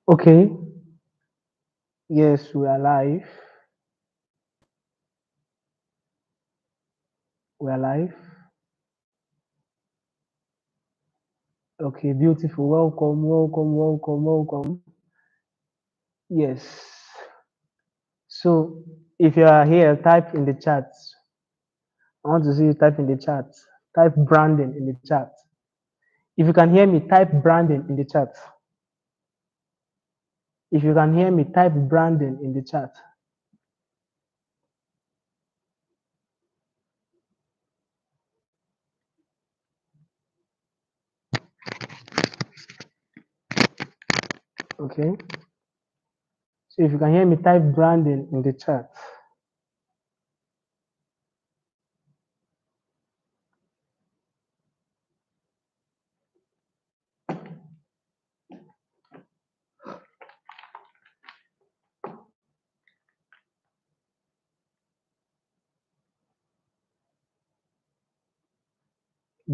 Okay, yes, we are live. We are live. Okay, beautiful. Welcome, welcome, welcome, welcome. Yes. So, if you are here, type in the chat. I want to see you type in the chat. Type Brandon in the chat. If you can hear me, type Brandon in the chat. If you can hear me, type Brandon in the chat. Okay. So, if you can hear me, type Brandon in the chat.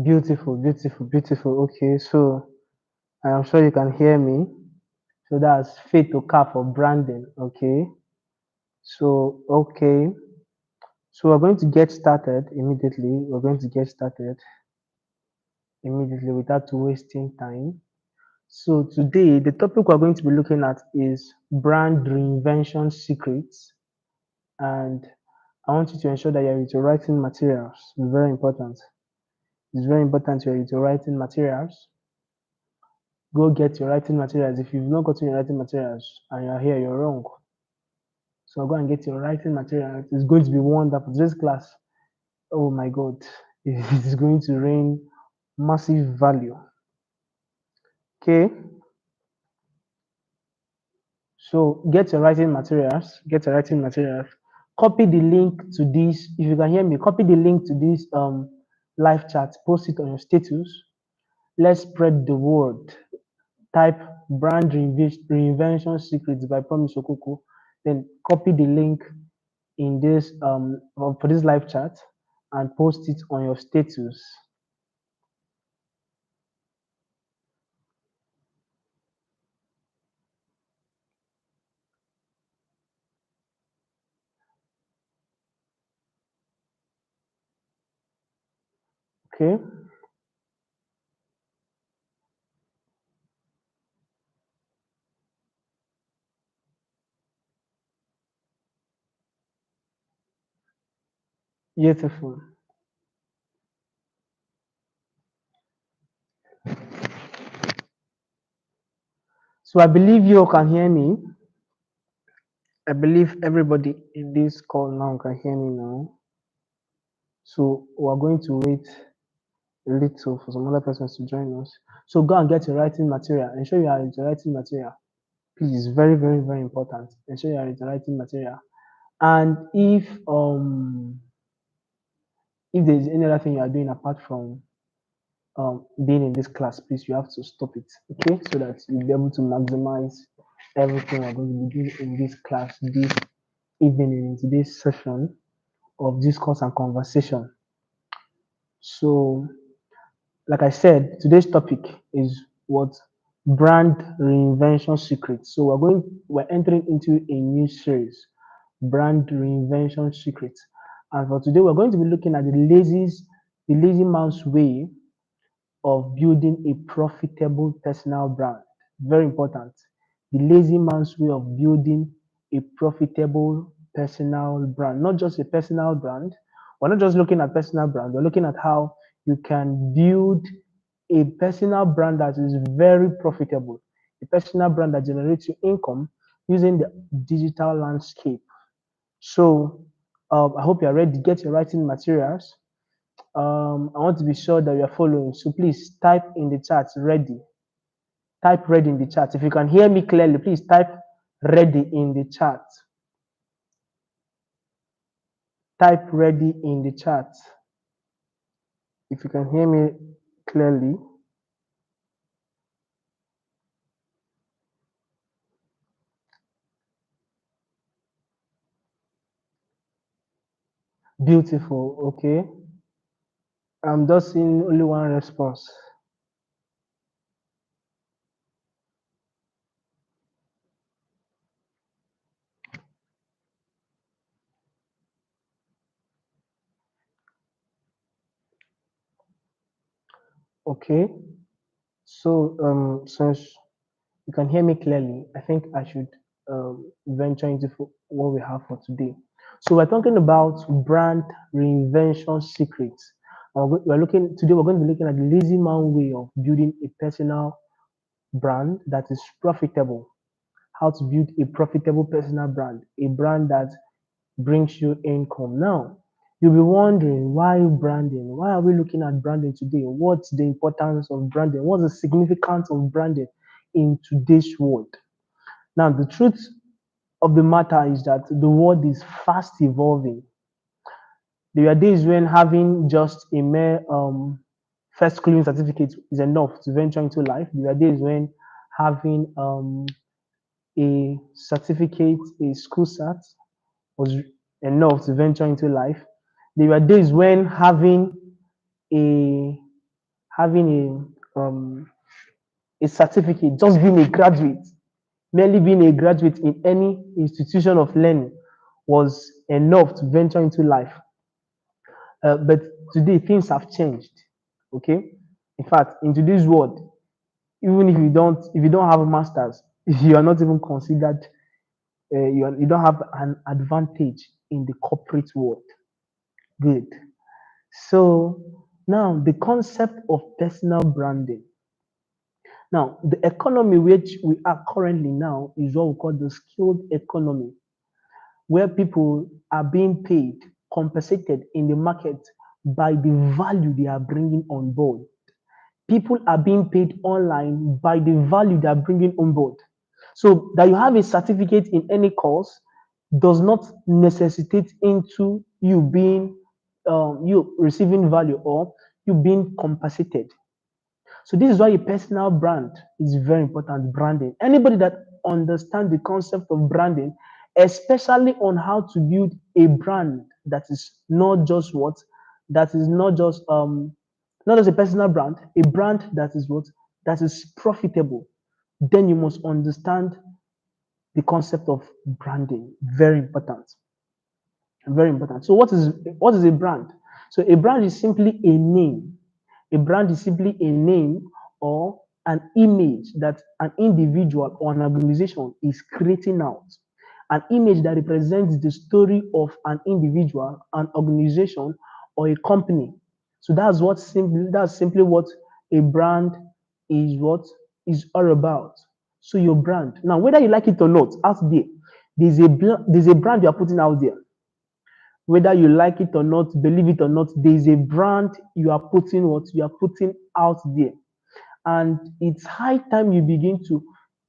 Beautiful, beautiful, beautiful. Okay, so I am sure you can hear me. So that's Faith Oka for Brandon. Okay. So, okay. So we're going to get started immediately. We're going to get started immediately without wasting time. So today, the topic we're going to be looking at is brand reinvention secrets. And I want you to ensure that you're with your writing materials. It's very important. It's very important you're with your writing materials. Go get your writing materials. If you've not gotten your writing materials and you're here, you're wrong. So go and get your writing materials. It's going to be wonderful. This class, oh my God, it is going to rain massive value. Okay, so get your writing materials. Get your writing materials. Copy the link to this. If you can hear me, copy the link to this live chat. Post it on your status. Let's spread the word. Type brand reinvention secrets by Promise Okoko. Then copy the link in this for this live chat and post it on your status. Okay, beautiful. So I believe you all can hear me. I believe everybody in this call now can hear me now. So we're going to wait a little for some other persons to join us. So go and get your writing material. Ensure you are into writing material. Please, very, very, very important. Ensure you are into writing material. And if there is any other thing you are doing apart from being in this class, please you have to stop it. Okay, so that you'll be able to maximize everything we're going to be doing in this class this evening in today's session of discourse and conversation. So, like I said, today's topic is what brand reinvention secrets. So we're entering into a new series, brand reinvention secrets. And for today, we're going to be looking at the lazy man's way of building a profitable personal brand. Very important. The lazy man's way of building a profitable personal brand, not just a personal brand. We're not just looking at personal brand, we're looking at how you can build a personal brand that is very profitable, a personal brand that generates you income using the digital landscape. So I hope you're ready. Get your writing materials. I want to be sure that you are following. So please type in the chat ready. Type ready in the chat. If you can hear me clearly, please type ready in the chat. Type ready in the chat. If you can hear me clearly. Beautiful. Okay. I'm just seeing only one response. Okay. So since you can hear me clearly, I think I should venture into what we have for today. So we're talking about brand reinvention secrets. We're looking today. We're going to be looking at the lazy man way of building a personal brand that is profitable. How to build a profitable personal brand, a brand that brings you income. Now, you'll be wondering why branding? Why are we looking at branding today? What's the importance of branding? What's the significance of branding in today's world? Now, the truth of the matter is that the world is fast evolving. There are days when having just a mere first schooling certificate is enough to venture into life. There are days when having a certificate, a school cert, was enough to venture into life. There were days when a having a certificate, just being a graduate, merely being a graduate in any institution of learning was enough to venture into life. But today things have changed. Okay, in fact, in today's world, even if you don't have a master's, you are not even considered. You don't have an advantage in the corporate world. Good. So now the concept of personal branding. Now, the economy which we are currently now is what we call the skilled economy, where people are being paid, compensated in the market by the value they are bringing on board. People are being paid online by the value they are bringing on board. So that you have a certificate in any course does not necessitate into you receiving value or you being compensated. So this is why a personal brand is very important. Branding. Anybody that understands the concept of branding, especially on how to build a brand that is not just what, that is not just a personal brand, a brand that is what, that is profitable. Then you must understand the concept of branding. Very important. Very important. So what is a brand? So a brand is simply a name. A brand is simply a name or an image that an individual or an organization is creating out. An image that represents the story of an individual, an organization, or a company. So that's simply what a brand is all about. So your brand. Now, whether you like it or not, out there, there's a brand you are putting out there. Whether you like it or not, believe it or not, there is a brand you are putting out there. And it's high time you begin to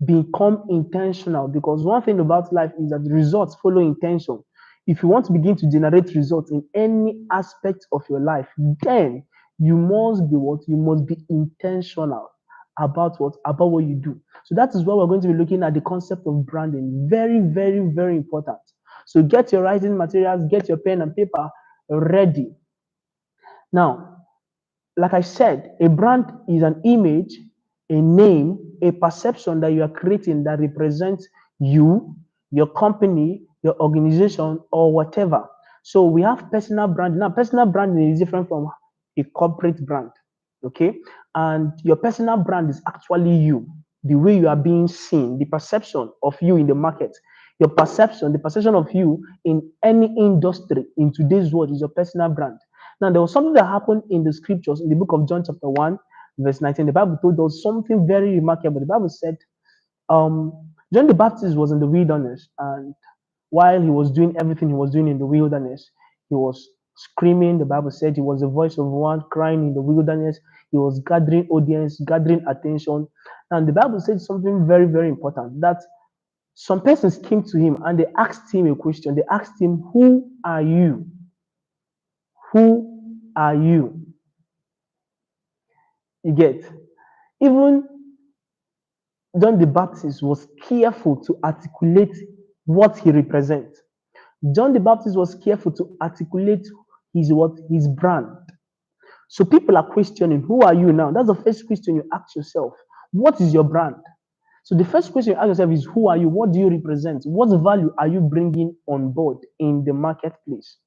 become intentional, because one thing about life is that results follow intention. If you want to begin to generate results in any aspect of your life, then you must be intentional about what you do. So that is why we're going to be looking at the concept of branding. Very, very, very important. So get your writing materials, get your pen and paper ready. Now, like I said, a brand is an image, a name, a perception that you are creating that represents you, your company, your organization, or whatever. So we have personal branding. Now, personal branding is different from a corporate brand. Okay. And your personal brand is actually you, the way you are being seen, the perception of you in the market. The perception of you in any industry in today's world is your personal brand. Now, there was something that happened in the scriptures in the book of John, chapter 1, verse 19. The Bible told us something very remarkable. The Bible said, John the Baptist was in the wilderness, and while he was doing everything he was doing in the wilderness, he was screaming. The Bible said he was the voice of one crying in the wilderness. He was gathering audience, gathering attention. And the Bible said something very, very important, that some persons came to him and they asked him a question. They asked him, "Who are you? Who are you?" You get? Even John the Baptist was careful to articulate what he represents. John the Baptist was careful to articulate his brand. So people are questioning, who are you now? That's the first question you ask yourself. What is your brand? So the first question you ask yourself is, who are you? What do you represent? What value are you bringing on board in the marketplace?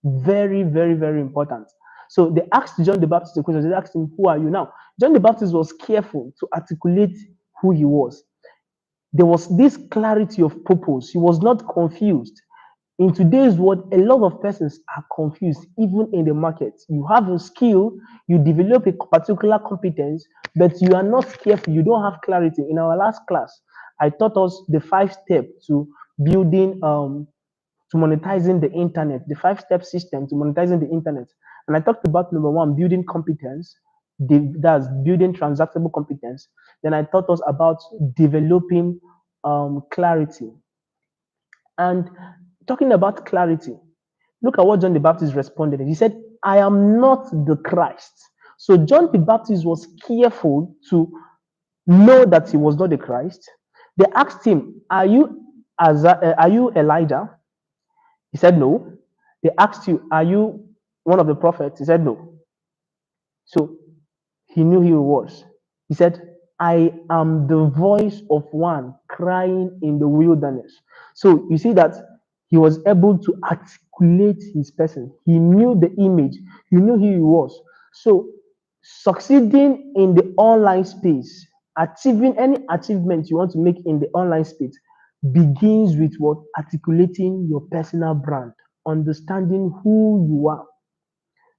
Very, very, very important. So they asked John the Baptist a question. They asked him, "Who are you?" Now, John the Baptist was careful to articulate who he was. There was this clarity of purpose. He was not confused. In today's world, a lot of persons are confused, even in the market. You have a skill, you develop a particular competence, but you are not careful, you don't have clarity. In our last class, I taught us the 5 steps to building to monetizing the internet, the 5 step system to monetizing the internet. And I talked about number one, building competence, that's building transactable competence. Then I taught us about developing clarity. And talking about clarity, look at what John the Baptist responded. He said, I am not the Christ. So John the Baptist was careful to know that he was not the Christ. They asked him, are you Elijah? He said no. They asked you, are you one of the prophets? He said no. So he knew he was. He said, I am the voice of one crying in the wilderness. So you see that he was able to articulate his person. He knew the image, he knew who he was. So succeeding in the online space, achieving any achievement you want to make in the online space begins with what? Articulating your personal brand, understanding who you are.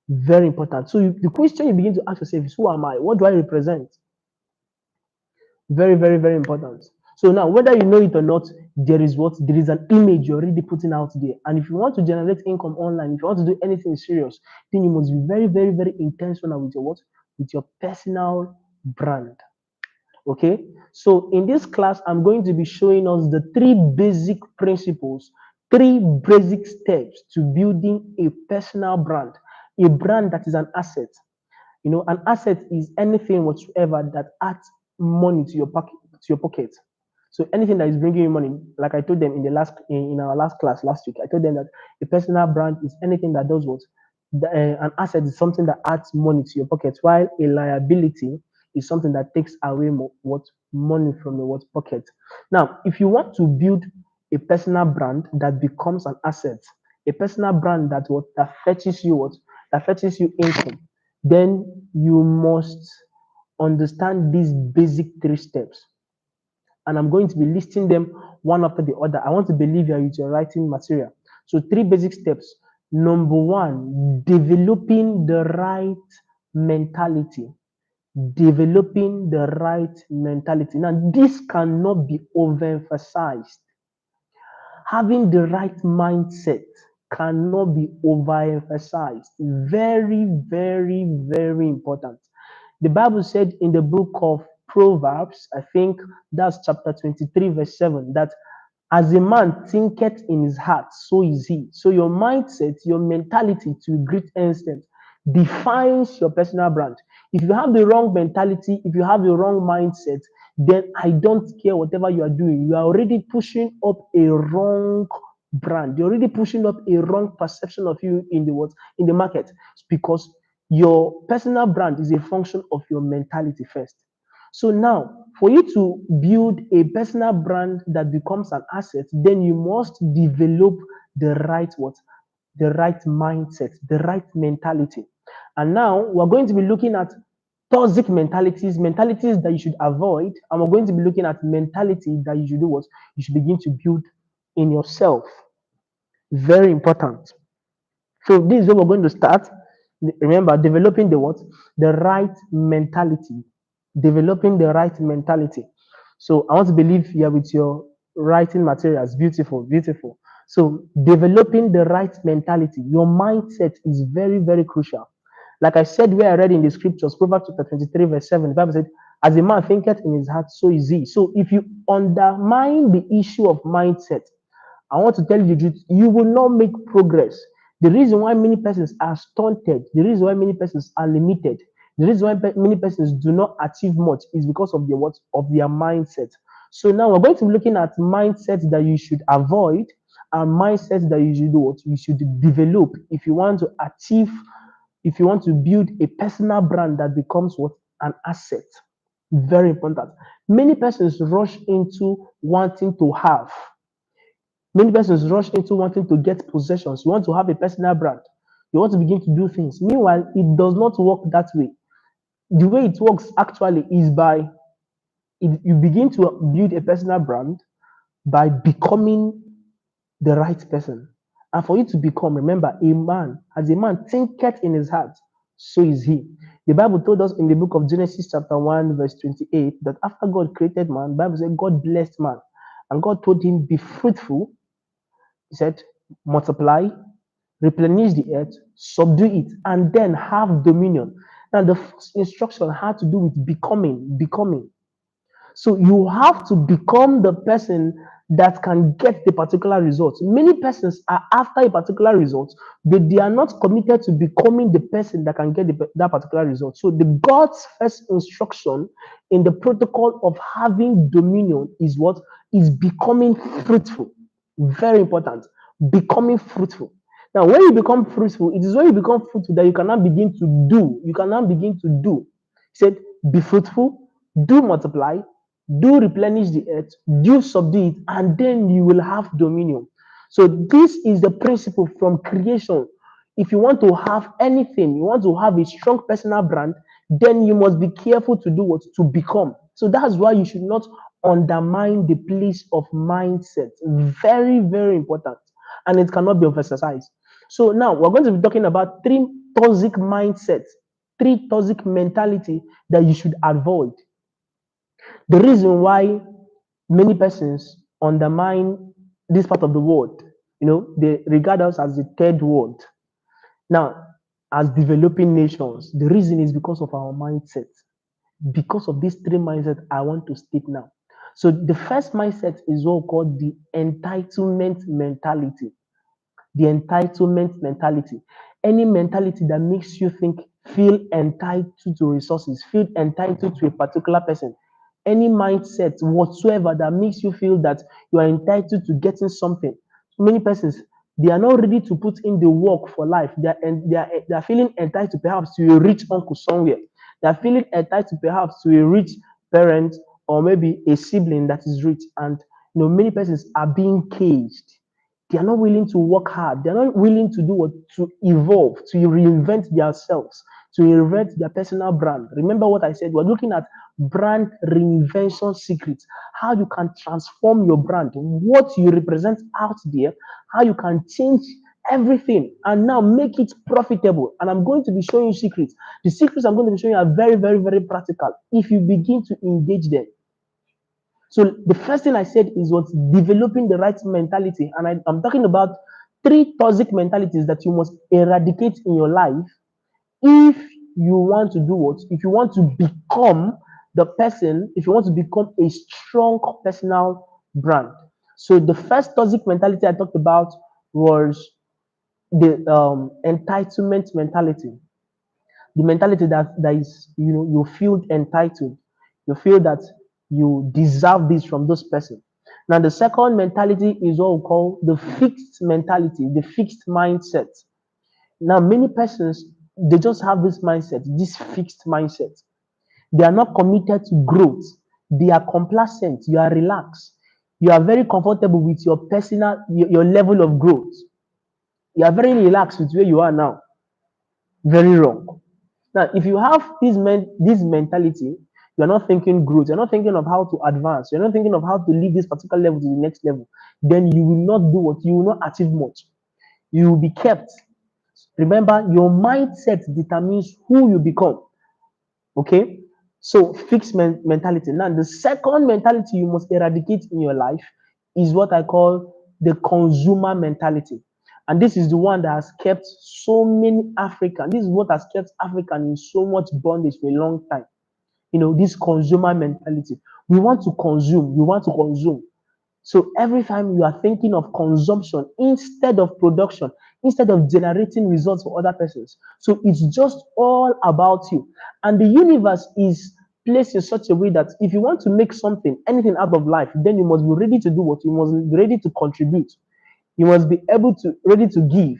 Very important. So the question you begin to ask yourself is, who am I? What do I represent? Very, very, very important. So now, whether you know it or not, there is what? There is an image you're already putting out there. And if you want to generate income online, if you want to do anything serious, then you must be very, very, very intentional with your what? With your personal brand. Okay. So in this class, I'm going to be showing us the 3 basic principles, 3 basic steps to building a personal brand, a brand that is an asset. An asset is anything whatsoever that adds money to your pocket. So anything that is bringing you money, like I told them in our last class last week, I told them that a personal brand is anything that does what. An asset is something that adds money to your pocket, while a liability is something that takes away what money from your what pocket. Now, if you want to build a personal brand that becomes an asset, a personal brand that fetches you income, then you must understand these basic 3 steps. And I'm going to be listing them one after the other. I want to believe you are with your writing material. So 3 basic steps. Number one, developing the right mentality. Developing the right mentality. Now, this cannot be overemphasized. Having the right mindset cannot be overemphasized. Very, very, very important. The Bible said in the book of Proverbs, I think that's chapter 23, verse 7, that as a man thinketh in his heart, so is he. So your mindset, your mentality to a great extent defines your personal brand. If you have the wrong mentality, if you have the wrong mindset, then I don't care whatever you are doing. You are already pushing up a wrong brand. You're already pushing up a wrong perception of you in the market, because your personal brand is a function of your mentality first. So now, for you to build a personal brand that becomes an asset, then you must develop the right what? The right mindset, the right mentality. And now we're going to be looking at toxic mentalities that you should avoid, and we're going to be looking at mentality that you should do what? You should begin to build in yourself. Very important. So this is where we're going to start. Remember, developing the what? The right mentality. Developing the right mentality. So I want to believe you are with your writing materials. Beautiful, beautiful. So developing the right mentality. Your mindset is very, very crucial. Like I said, where I read in the scriptures, Proverbs chapter 23, verse 7, the Bible said, as a man thinketh in his heart, so is he. So if you undermine the issue of mindset, I want to tell you the truth, you will not make progress. The reason why many persons are stunted, the reason why many persons are limited, the reason why many persons do not achieve much is because of their mindset. So now we're going to be looking at mindsets that you should avoid and mindsets that you should do what you should develop if you want to achieve, if you want to build a personal brand that becomes what? An asset. Very important. Many persons rush into wanting to have. Many persons rush into wanting to get possessions. You want to have a personal brand. You want to begin to do things. Meanwhile, it does not work that way. The way it works actually is by you begin to build a personal brand by becoming the right person. And for you to become, remember, a man, as a man thinketh in his heart, so is he. The Bible told us in the book of Genesis, chapter 1, verse 28, that after God created man, the Bible said God blessed man. And God told him, be fruitful. He said, multiply, replenish the earth, subdue it, and then have dominion. Now, the first instruction had to do with becoming. So you have to become the person that can get the particular result. Many persons are after a particular result, but they are not committed to becoming the person that can get that particular result. So the God's first instruction in the protocol of having dominion is what is becoming fruitful. Very important. Becoming fruitful. Now, when you become fruitful, it is when you become fruitful that you can now begin to do. You can now begin to do. He said, be fruitful, do multiply, do replenish the earth, do subdue it, and then you will have dominion. So this is the principle from creation. If you want to have anything, you want to have a strong personal brand, then you must be careful to do what? To become. So that's why you should not undermine the place of mindset. Very, very important. And it cannot be exercised. So now we're going to be talking about three toxic mindsets, three toxic mentality that you should avoid. The reason why many persons undermine this part of the world, they regard us as the third world. Now, as developing nations, the reason is because of our mindset. Because of these three mindsets, I want to state now. So the first mindset is what called the entitlement mentality. The entitlement mentality. Any mentality that makes you feel entitled to resources, feel entitled to a particular person. Any mindset whatsoever that makes you feel that you are entitled to getting something. Many persons, they are not ready to put in the work for life. They are feeling entitled to perhaps to a rich uncle somewhere. They are feeling entitled to perhaps to a rich parent or maybe a sibling that is rich. And many persons are being caged. They are not willing to work hard. They are not willing to do what? To evolve, to reinvent themselves, to reinvent their personal brand. Remember what I said? We're looking at brand reinvention secrets. How you can transform your brand, what you represent out there, how you can change everything and now make it profitable. And I'm going to be showing you secrets. The secrets I'm going to be showing you are very, very, very practical if you begin to engage them. So the first thing I said is what developing the right mentality, and I'm talking about three toxic mentalities that you must eradicate in your life if you want to do what? If you want to become the person, if you want to become a strong personal brand. So the first toxic mentality I talked about was the entitlement mentality. The mentality that is, you feel entitled, you feel that you deserve this from those person. Now the second mentality is what we call the fixed mentality, the fixed mindset. Now many persons, they just have this mindset, this fixed mindset. They are not committed to growth. They are complacent. You are relaxed. You are very comfortable with your personal, your level of growth. You are very relaxed with where you are now. Very wrong. Now, if you have this mentality, you're not thinking growth, you're not thinking of how to advance, you're not thinking of how to lead this particular level to the next level, then you will not do what you will not achieve much. You will be kept. Remember, your mindset determines who you become. Okay? So, fixed mentality. Now, the second mentality you must eradicate in your life is what I call the consumer mentality. And this is the one that has kept so many Africans. This is what has kept African in so much bondage for a long time. This consumer mentality. We want to consume. We want to consume. So every time you are thinking of consumption instead of production, instead of generating results for other persons. So it's just all about you. And the universe is placed in such a way that if you want to make something, anything out of life, then you must be ready to do what? You must be ready to contribute. You must be ready to give.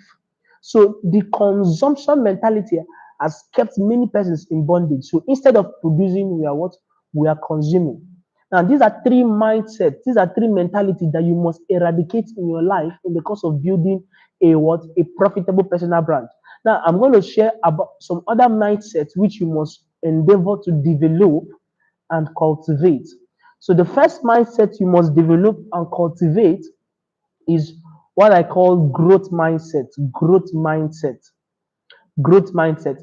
So the consumption mentality has kept many persons in bondage. So instead of producing, we are what? We are consuming. Now, these are three mindsets, these are three mentalities that you must eradicate in your life in the course of building a what? A profitable personal brand. Now, I'm going to share about some other mindsets which you must endeavor to develop and cultivate. So, the first mindset you must develop and cultivate is what I call growth mindset. Growth mindset. Growth mindset.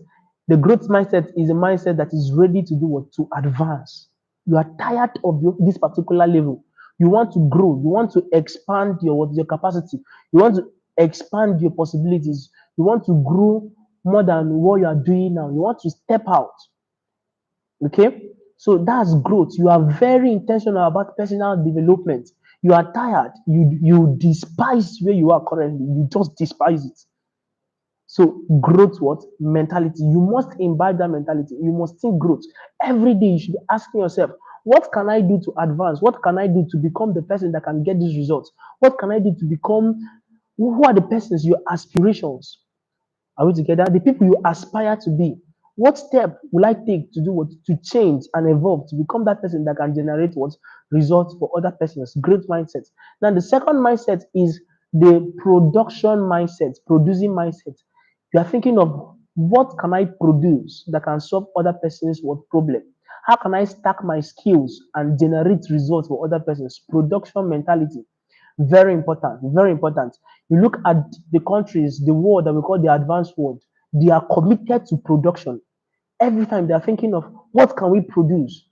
The growth mindset is a mindset that is ready to do what? To advance. You are tired of this particular level. You want to grow. You want to expand your capacity. You want to expand your possibilities. You want to grow more than what you are doing now. You want to step out. Okay? So that's growth. You are very intentional about personal development. You are tired. You despise where you are currently. You just despise it. So growth what? Mentality. You must imbibe that mentality. You must think growth. Every day you should be asking yourself, what can I do to advance? What can I do to become the person that can get these results? What can I do to become who are the persons, your aspirations? Are we together? The people you aspire to be. What step will I take to do what? To change and evolve to become that person that can generate what? Results for other persons. Great mindset. Now, the second mindset is the production mindset, producing mindset. You are thinking of what can I produce that can solve other persons' what problem? How can I stack my skills and generate results for other persons? Production mentality. Very important, very important. You look at the countries, the world that we call the advanced world, they are committed to production. Every time they are thinking of what can we produce?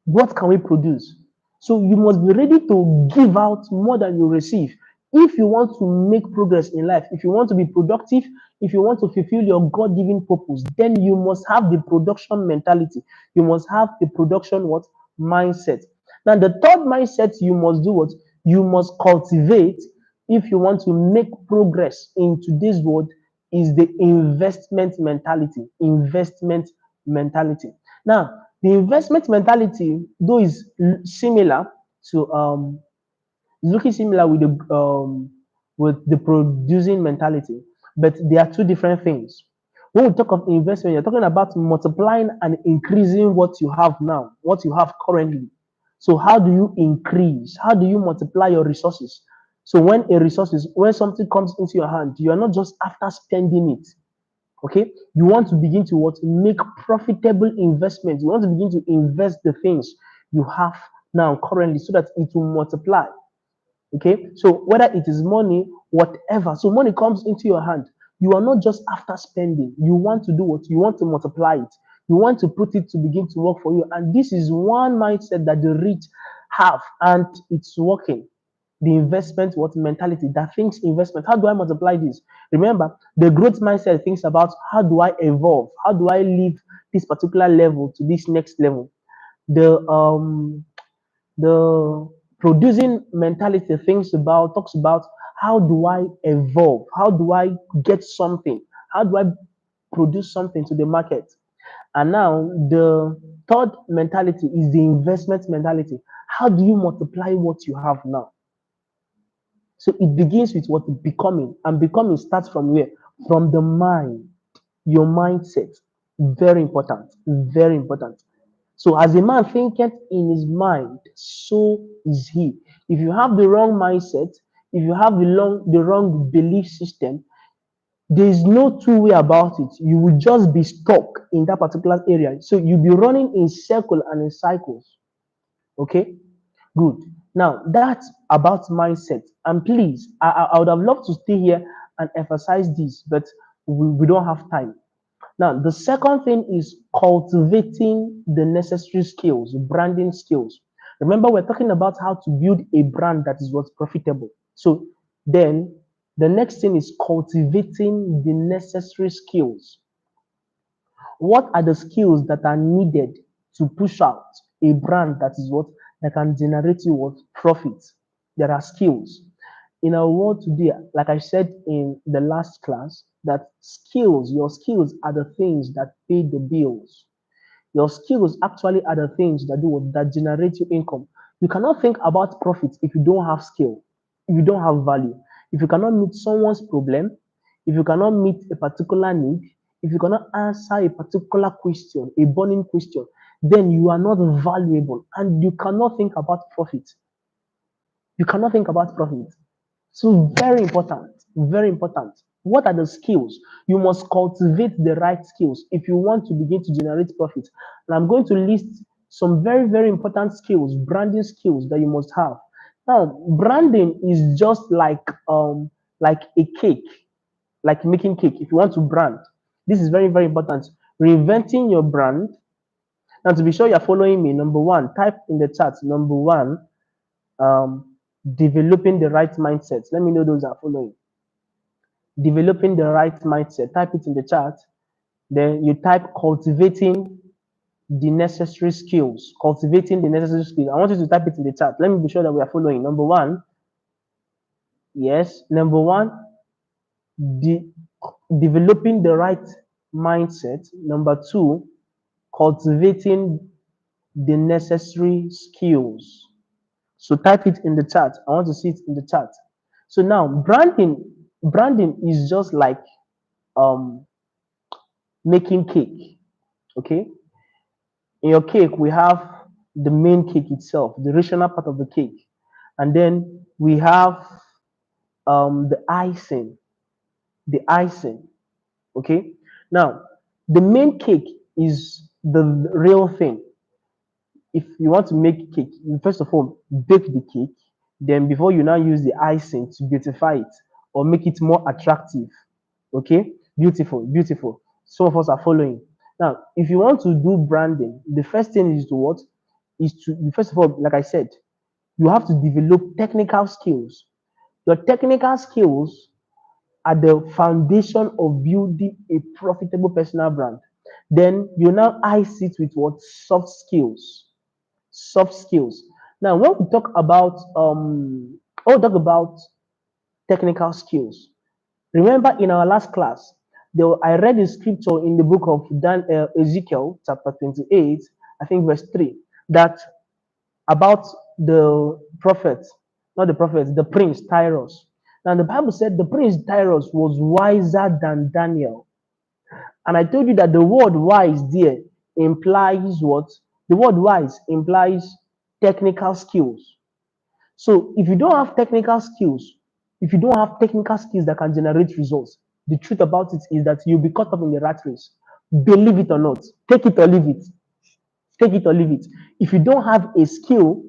What can we produce? So you must be ready to give out more than you receive. If you want to make progress in life, if you want to be productive, if you want to fulfill your God given purpose, then you must have the production mentality. You must have the production what? Mindset. Now, the third mindset you must do what? You must cultivate if you want to make progress in today's world is the investment mentality. Investment mentality. Now, the investment mentality, though, is similar to looking similar with the producing mentality, but they are two different things. When we talk of investment, you're talking about multiplying and increasing what you have now, what you have currently. So how do you increase? How do you multiply your resources? So when something comes into your hand, you are not just after spending it. Okay, you want to begin to what? Make profitable investments. You want to begin to invest the things you have now currently so that it will multiply. Okay, so whether it is money, whatever, so money comes into your hand, you are not just after spending. You want to do what? You want to multiply it. You want to put it to begin to work for you. And this is one mindset that the rich have, and it's working. The investment what? Mentality that thinks investment. How do I multiply this? Remember, the growth mindset thinks about how do I evolve? How do I leave this particular level to this next level? The producing mentality talks about how do I evolve? How do I get something? How do I produce something to the market? And now the third mentality is the investment mentality. How do you multiply what you have now? So it begins with what? Becoming. And becoming starts from where? From the mind, your mindset. Very important. Very important. So as a man thinketh in his mind, so is he. If you have the wrong mindset, if you have the wrong belief system, there is no two way about it. You will just be stuck in that particular area. So you'll be running in circle and in cycles. Okay? Good. Now that's about mindset. And please, I would have loved to stay here and emphasize this, but we don't have time. Now, the second thing is cultivating the necessary skills, branding skills. Remember, we're talking about how to build a brand that is what's profitable. So then the next thing is cultivating the necessary skills. What are the skills that are needed to push out a brand that is what that can generate you what profit? There are skills. In our world today, like I said in the last class, that your skills are the things that pay the bills. Your skills actually are the things that do what that generate you income. You cannot think about profit if you don't have skill, if you don't have value, if you cannot meet someone's problem, if you cannot meet a particular need, if you cannot answer a particular question, a burning question, then you are not valuable and you cannot think about profit. You cannot think about profit. So very important, very important. What are the skills? You must cultivate the right skills if you want to begin to generate profit. And I'm going to list some very, very important skills, branding skills that you must have. Now, branding is just like a cake, like making cake. If you want to brand, this is very, very important. Reinventing your brand. Now, to be sure you're following me, number one, type in the chat. Number one, um, developing the right mindset. Let me know those are following. Developing the right mindset. Type it in the chat. Then you type cultivating the necessary skills. Cultivating the necessary skills. I want you to type it in the chat. Let me be sure that we are following. Number one, yes. Number one, de- developing the right mindset. Number two, cultivating the necessary skills. So type it in the chat. I want to see it in the chat. So now branding is just like um making cake. Okay. In your cake, we have the main cake itself, the rational part of the cake. And then we have the icing. The icing. Okay. Now, the main cake is the real thing. If you want to make cake, you first of all bake the cake. Then before you now use the icing to beautify it or make it more attractive. Okay, beautiful, beautiful. Some of us are following. Now, if you want to do branding, the first thing is to what? Is to first of all, like I said, you have to develop technical skills. Your technical skills are the foundation of building a profitable personal brand. Then you now ice it with what? Soft skills. Soft skills. Now, when we talk about technical skills, remember in our last class, I read a scripture in the book of Ezekiel, chapter 28, I think verse 3, that about the prophet, not the prophet, the prince Tyrus. Now, the Bible said the prince Tyrus was wiser than Daniel. And I told you that the word wise there implies what? The word wise implies technical skills. So if you don't have technical skills, if you don't have technical skills that can generate results, the truth about it is that you'll be caught up in the rat race. Believe it or not, take it or leave it. Take it or leave it. If you don't have a skill,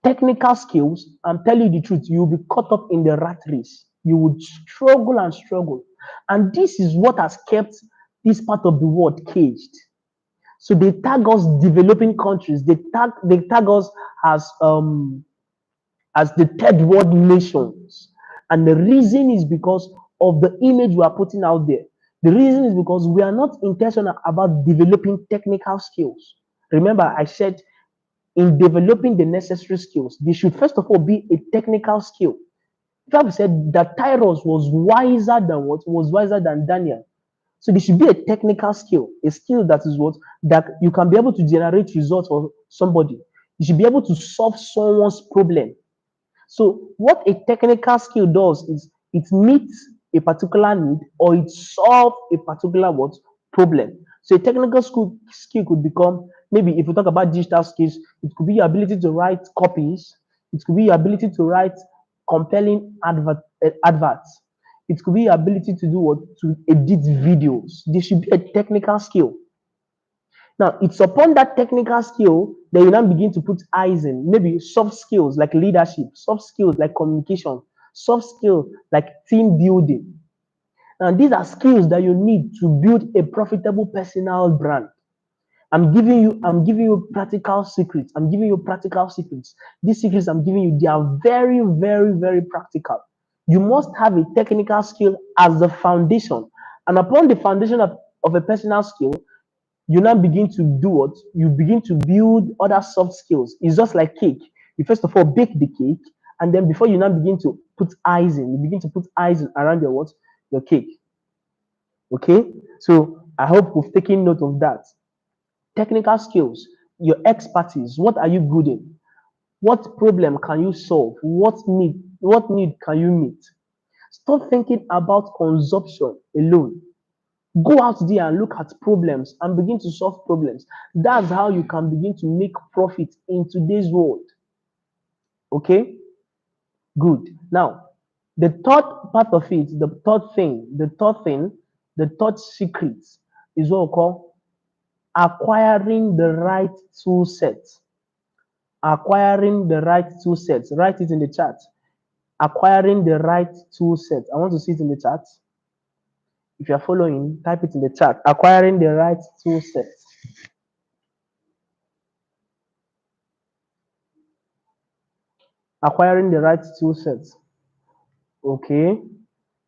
technical skills, I'm telling you the truth, you'll be caught up in the rat race. You would struggle and struggle. And this is what has kept this part of the world caged. So they tag us developing countries. They tag us as the third world nations. And the reason is because of the image we are putting out there. The reason is because we are not intentional about developing technical skills. Remember, I said in developing the necessary skills, they should first of all be a technical skill. The Bible said that Tyrus was wiser than what? Was wiser than Daniel. So there should be a technical skill, a skill that is what? That you can be able to generate results for somebody. You should be able to solve someone's problem. So what a technical skill does is it meets a particular need or it solves a particular what problem. So a technical skill could become, maybe if we talk about digital skills, it could be your ability to write copies, it could be your ability to write compelling adverts, it could be your ability to do what? To edit videos. This should be a technical skill. Now, it's upon that technical skill that you now begin to put eyes in, maybe soft skills like leadership, soft skills like communication, soft skills like team building. Now, these are skills that you need to build a profitable personal brand. I'm giving you practical secrets. I'm giving you practical secrets. These secrets I'm giving you, they are very, very, very practical. You must have a technical skill as the foundation. And upon the foundation of a personal skill, you now begin to do what? You begin to build other soft skills. It's just like cake. You first of all bake the cake, and then before you now begin to put icing, you begin to put icing around your what? Your cake. Okay? So I hope we've taken note of that. Technical skills, your expertise. What are you good in? What problem can you solve? What need can you meet? Stop thinking about consumption alone. Go out there and look at problems and begin to solve problems. That's how you can begin to make profit in today's world. Okay? Good. Now, The third part of it, the third secret is what we call acquiring the right tool set. Acquiring the right tool set. Write it in the chat. Acquiring the right tool set. I want to see it in the chat. If you are following, type it in the chat. Acquiring the right tool set. Acquiring the right tool set. Okay.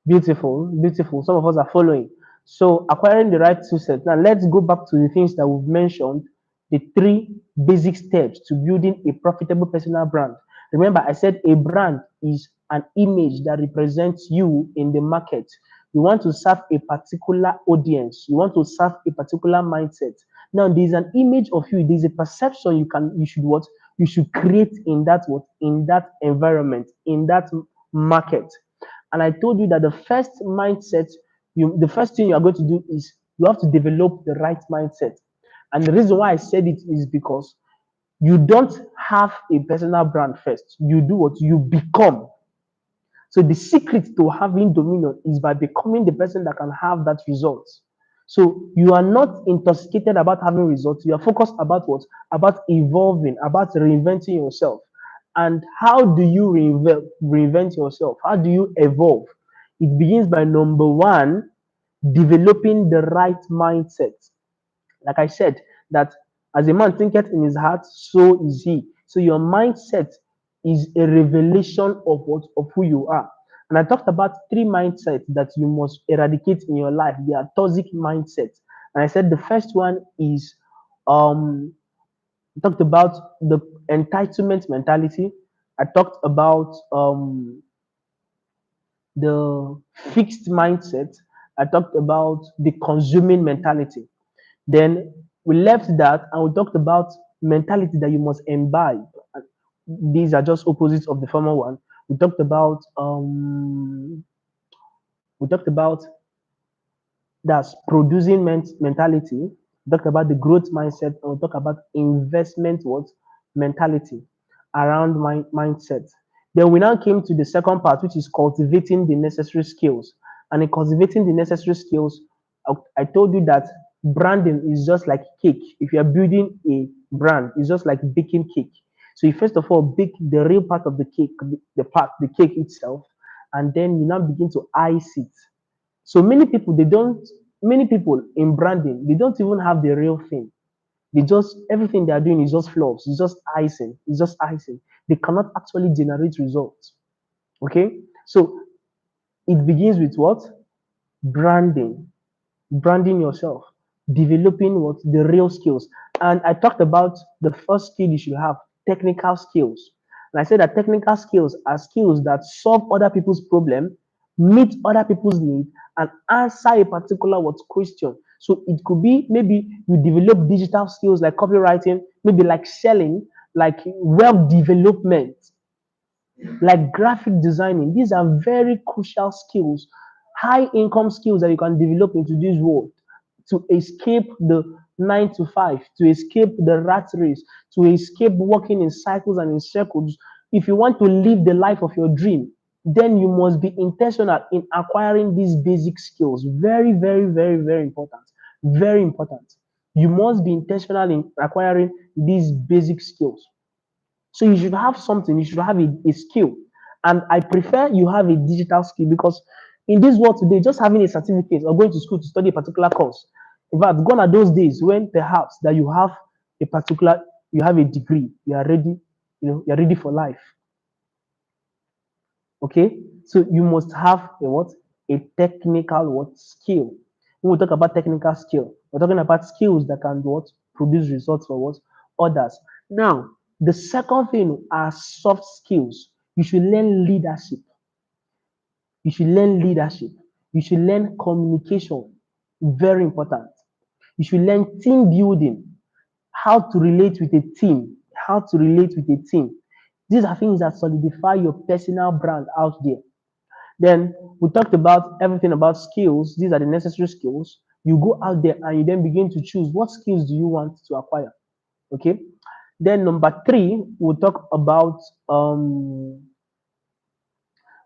Beautiful, beautiful. Some of us are following. So acquiring the right tool set. Now let's go back to the things that we've mentioned, the three basic steps to building a profitable personal brand. Remember, I said a brand is an image that represents you in the market. You want to serve a particular audience. You want to serve a particular mindset. Now there's an image of you. There's a perception you should what you should create in that environment, in that market. And I told you that the first thing you are going to do is you have to develop the right mindset. And the reason why I said it is because you don't have a personal brand first. You do what you become. So the secret to having dominion is by becoming the person that can have that result. So you are not intoxicated about having results. You are focused about what? About evolving, about reinventing yourself. And how do you reinvent yourself? How do you evolve? It begins by number one, developing the right mindset. Like I said, that as a man thinketh in his heart, so is he. So your mindset is a revelation of who you are. And I talked about three mindsets that you must eradicate in your life. They are toxic mindsets. And I said the first one is I talked about the entitlement mentality. I talked about the fixed mindset. I talked about the consuming mentality. Then we left that and we talked about mentality that you must imbibe. These are just opposites of the former one. We talked about we talked about that's producing mentality. We talked about the growth mindset, and we talk about investment what mentality around mindset. Then we now came to the second part, which is cultivating the necessary skills. And in cultivating the necessary skills, I told you that branding is just like cake. If you are building a brand, it's just like baking cake. So you first of all bake the real part of the cake, the cake itself, and then you now begin to ice it. So many people in branding, they don't even have the real thing. Everything they are doing is just fluffs, it's just icing, it's just icing. They cannot actually generate results. Okay? So it begins with what? Branding. Branding yourself, developing what? The real skills. And I talked about the first skill you should have, technical skills. And I said that technical skills are skills that solve other people's problem, meet other people's need, and answer a particular what question. So it could be maybe you develop digital skills like copywriting, maybe like selling, like web development, like graphic designing. These are very crucial skills, high income skills that you can develop into this world to escape the 9 to 5, to escape the rat race, to escape working in cycles and in circles. If you want to live the life of your dream, then you must be intentional in acquiring these basic skills. Very, very, very, very important. Very important. You must be intentional in acquiring these basic skills. So you should have something, you should have a skill. And I prefer you have a digital skill because in this world today, just having a certificate or going to school to study a particular course, in fact, gone are those days when perhaps that you have a degree, you are ready, you're ready for life. Okay, so you must have a what? A technical what skill. When we talk about technical skill, we're talking about skills that can what produce results for what others. Now, the second thing are soft skills. You should learn leadership. You should learn leadership. You should learn communication. Very important. You should learn team building, how to relate with a team, how to relate with a team. These are things that solidify your personal brand out there. Then we talked about everything about skills. These are the necessary skills. You go out there and you then begin to choose what skills do you want to acquire. Okay. Then number three, we'll talk about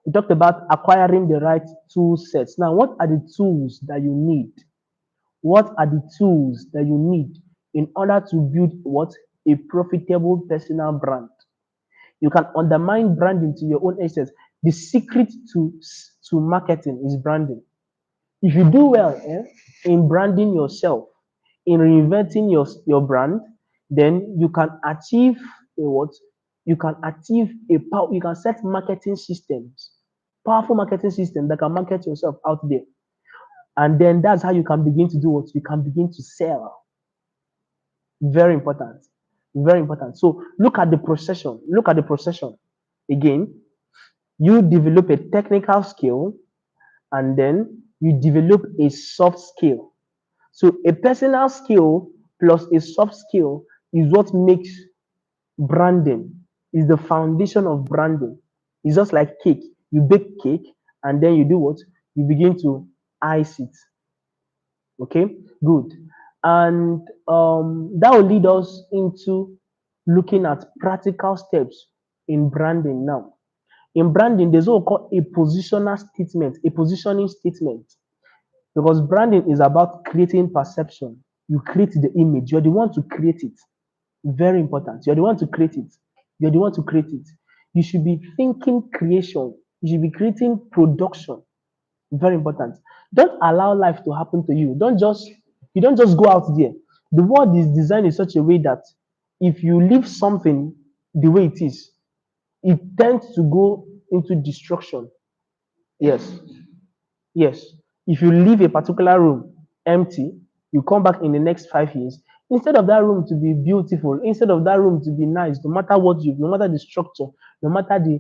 We talked about acquiring the right tool sets. Now, what are the tools that you need? What are the tools that you need in order to build what? A profitable personal brand. You can undermine branding to your own essence. The secret to marketing is branding. If you do well in branding yourself, in reinventing your brand, then you can achieve a what? You can achieve a power. You can set marketing systems, powerful marketing system that can market yourself out there, and then that's how you can begin to do what? You can begin to sell. Very important. Very important. So look at the procession. Look at the procession. Again, you develop a technical skill and then you develop a soft skill. So a personal skill plus a soft skill is what makes branding, is the foundation of branding. It's just like cake. You bake cake and then you do what? You begin to ice it. Okay, good. And that will lead us into looking at practical steps in branding now. In branding, there's what we call a positional statement, a positioning statement. Because branding is about creating perception. You create the image, you're the one to create it. Very important. You're the one to create it. You're the one to create it. You should be thinking creation. You should be creating production. Very important. Don't allow life to happen to you. Don't just go out there. The world is designed in such a way that if you leave something the way it is, it tends to go into destruction. Yes. Yes. If you leave a particular room empty, you come back in the next 5 years. Instead of that room to be beautiful, instead of that room to be nice, no matter the structure, no matter the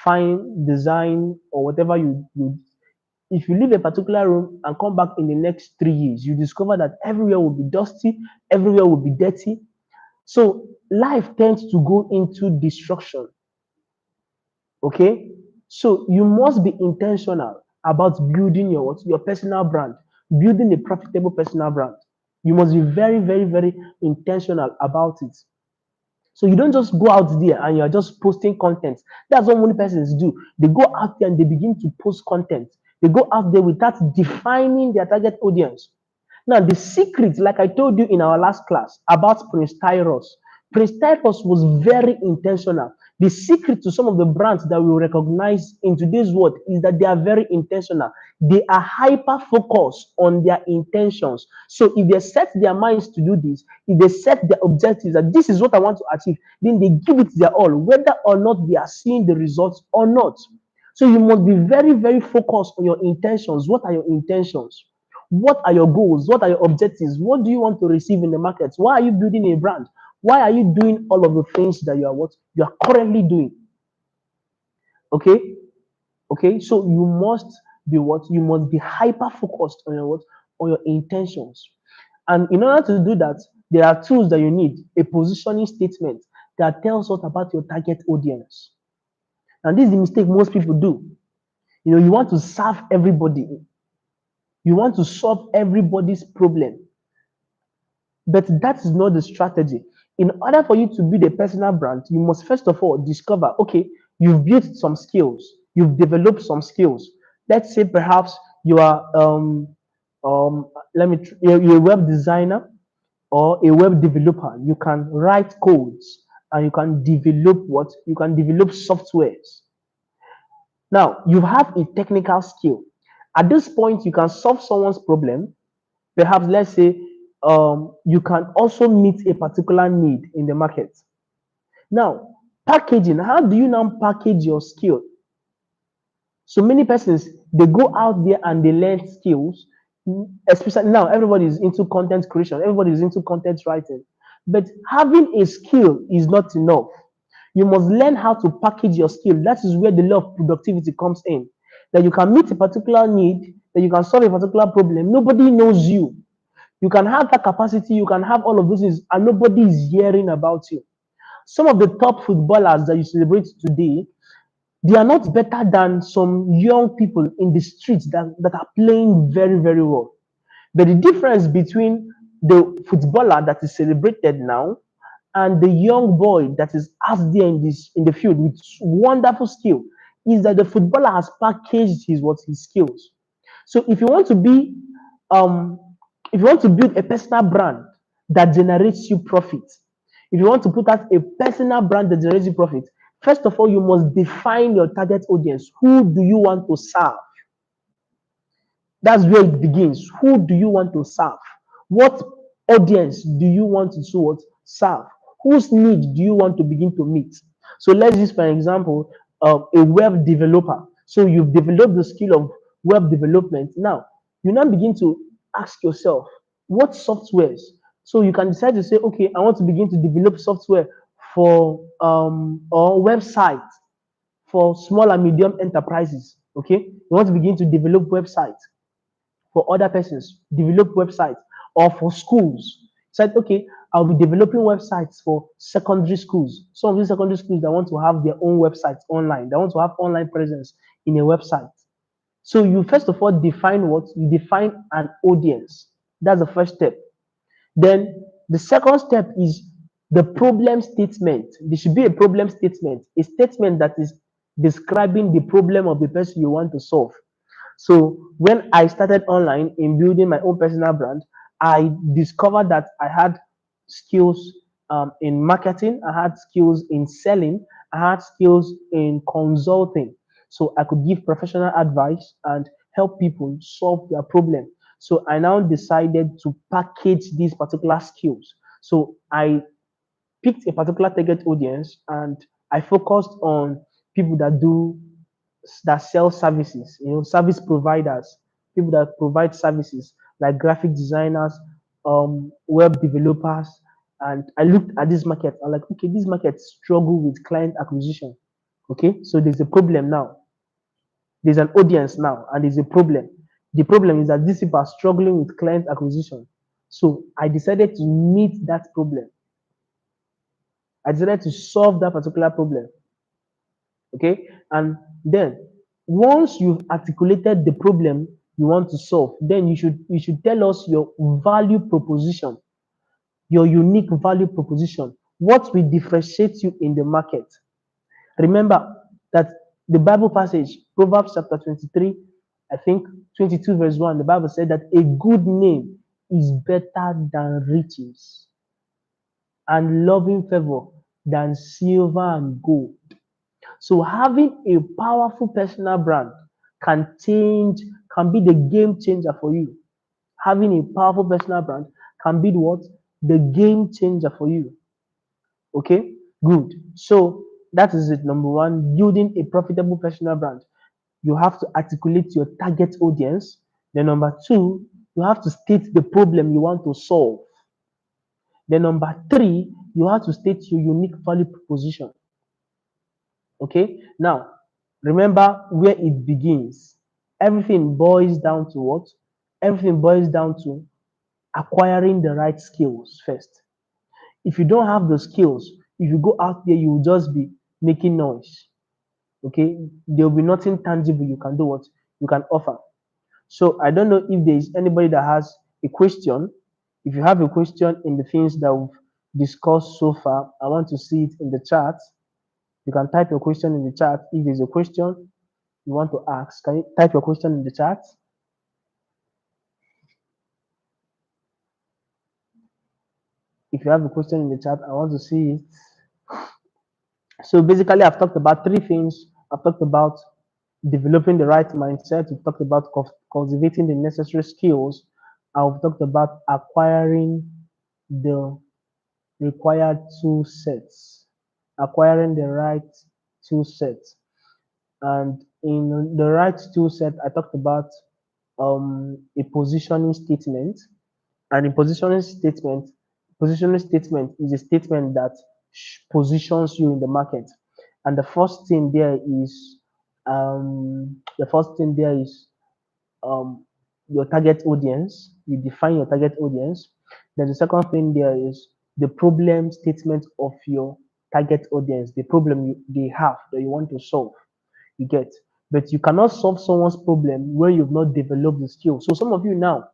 fine design or whatever you if you leave a particular room and come back in the next 3 years, you discover that everywhere will be dusty, everywhere will be dirty. So life tends to go into destruction. Okay? So you must be intentional about building your personal brand, building a profitable personal brand. You must be very, very, very intentional about it. So you don't just go out there and you're just posting content. That's what many persons do. They go out there and they begin to post content. They go out there without defining their target audience. Now, the secret, like I told you in our last class about Prince Tyrus was very intentional. The secret to some of the brands that we recognize in today's world is that they are very intentional. They are hyper focused on their intentions. So if they set their minds to do this, if they set their objectives that this is what I want to achieve, then they give it their all, whether or not they are seeing the results or not. So you must be very, very focused on your intentions. What are your intentions? What are your goals? What are your objectives? What do you want to receive in the market? Why are you building a brand? Why are you doing all of the things that you are currently doing? Okay, okay. So you must be what? You must be hyper focused on your what? On your intentions. And in order to do that, there are tools that you need. A positioning statement that tells us about your target audience. And this is the mistake most people do. You want to serve everybody. You want to solve everybody's problem. But that is not the strategy. In order for you to build a personal brand, you must first of all discover, okay, you've built some skills, you've developed some skills. Let's say perhaps you are you're a web designer or a web developer. You can write codes and you can develop what? You can develop softwares. Now, you have a technical skill. At this point, you can solve someone's problem. Perhaps, let's say, you can also meet a particular need in the market. Now, packaging, how do you now package your skill? So many persons, they go out there and they learn skills, especially now, everybody is into content creation, everybody is into content writing. But having a skill is not enough. You must learn how to package your skill. That is where the law of productivity comes in. That you can meet a particular need, that you can solve a particular problem. Nobody knows you. You can have that capacity, you can have all of those things, and nobody is hearing about you. Some of the top footballers that you celebrate today, they are not better than some young people in the streets that are playing very, very well. But the difference between the footballer that is celebrated now and the young boy that is out there in the field with wonderful skill is that the footballer has packaged his skills. So um if you want to build a personal brand that generates you profit, if you want to put out a personal brand that generates you profit, first of all, you must define your target audience. Who do you want to serve? That's where it begins. Who do you want to serve? What audience do you want to serve? Whose need do you want to begin to meet? So let's use, for example, a web developer. So you've developed the skill of web development. Now, you now begin to ask yourself, what softwares? So you can decide to say, okay, I want to begin to develop software for or websites for small and medium enterprises. Okay, you want to begin to develop websites for other persons, develop websites, or for schools. Said, okay, I'll be developing websites for secondary schools. Some of these secondary schools that want to have their own websites online, they want to have online presence in a website. So you first of all define what? You define an audience. That's the first step. Then the second step is the problem statement. There should be a problem statement, a statement that is describing the problem of the person you want to solve. So when I started online in building my own personal brand, I discovered that I had skills in marketing, I had skills in selling, I had skills in consulting. So I could give professional advice and help people solve their problem. So I now decided to package these particular skills. So I picked a particular target audience and I focused on people that sell services, service providers, people that provide services like graphic designers, web developers. And I looked at this market. I'm like, okay, this market struggle with client acquisition. Okay, so there's a problem now. There's an audience now, and there's a problem. The problem is that these people are struggling with client acquisition. So I decided to meet that problem. I decided to solve that particular problem. Okay, and then once you've articulated the problem you want to solve, then you should tell us your value proposition, your unique value proposition, what will differentiate you in the market. Remember that the Bible passage, Proverbs chapter 23, I think 22 verse 1, the Bible said that a good name is better than riches and loving favor than silver and gold. So having a powerful personal brand can be the game changer for you. Having a powerful personal brand can be what? The game changer for you. Okay, good. So that is it. Number one, building a profitable personal brand. You have to articulate your target audience. Then number two, you have to state the problem you want to solve. Then number three, you have to state your unique value proposition. Okay, now remember where it begins. Everything boils down to what? Everything boils down to acquiring the right skills first. If you don't have the skills, if you go out there, you will just be making noise. Okay, there will be nothing tangible you can do what you can offer. So I don't know if there is anybody that has a question. If you have a question in the things that we've discussed so far, I want to see it in the chat. You can type your question in the chat. If there's a question you want to ask, can you type your question in the chat? If you have a question in the chat, I want to see it. So basically, I've talked about three things. I've talked about developing the right mindset. We've talked about cultivating the necessary skills. I've talked about acquiring the required tool sets, acquiring the right tool sets. And in the right tool set, I talked about a positioning statement. And in positioning statement is a statement that positions you in the market. And the first thing there is your target audience. You define your target audience. Then the second thing there is the problem statement of your target audience, the problem they have that you want to solve. You get, but you cannot solve someone's problem when you've not developed the skill. So some of you now,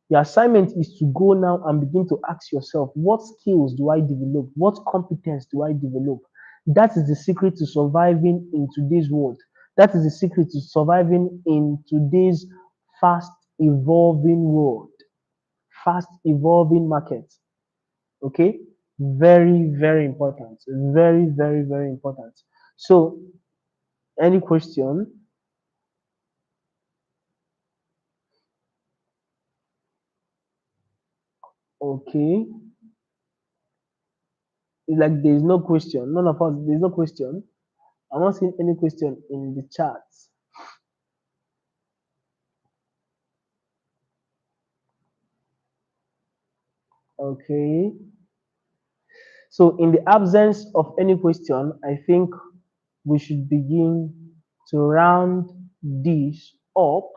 the assignment is to go now and begin to ask yourself, what skills do I develop? What competence do I develop? That is the secret to surviving in today's world. That is the secret to surviving in today's fast evolving world, fast evolving market. Okay, very, very important. Very, very, very important. So, any question? Okay, it's like there's no question. None of us, there's no question. I'm not seeing any question in the chat. Okay, so in the absence of any question, I think we should begin to round this up.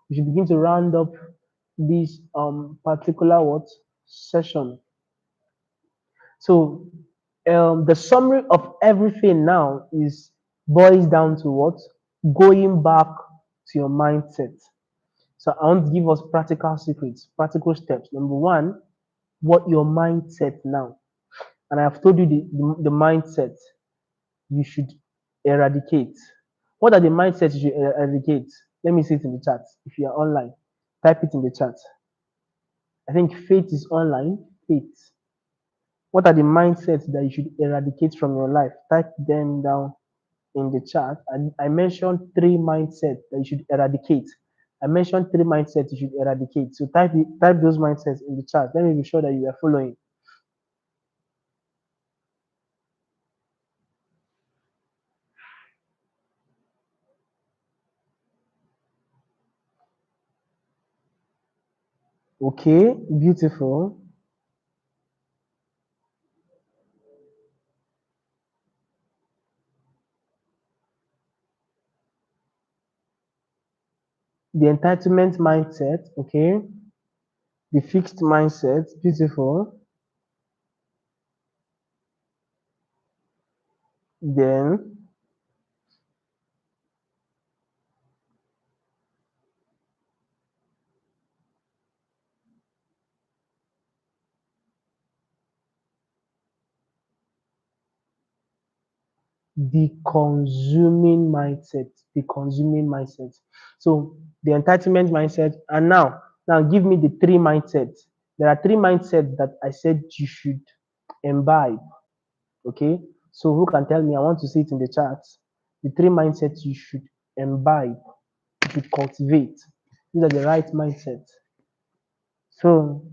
We should begin to round up this particular what session. So the summary of everything now is boils down to what? Going back to your mindset. So I want to give us practical secrets, practical steps. Number one, what your mindset now. And I have told you the mindset you should eradicate. What are the mindsets you should eradicate? Let me see it in the chat. If you are online, type it in the chat. I think faith is online. Faith. What are the mindsets that you should eradicate from your life? Type them down in the chat. And I mentioned three mindsets that you should eradicate. I mentioned three mindsets you should eradicate. So type those mindsets in the chat. Let me be sure that you are following. Okay, beautiful. The entitlement mindset, okay. The fixed mindset, beautiful. Then the consuming mindset. So the entitlement mindset, and now give me the three mindsets. There are three mindsets that I said you should imbibe. Okay, so who can tell me? I want to see it in the chat. The three mindsets you should imbibe, you should cultivate. These are the right mindsets. So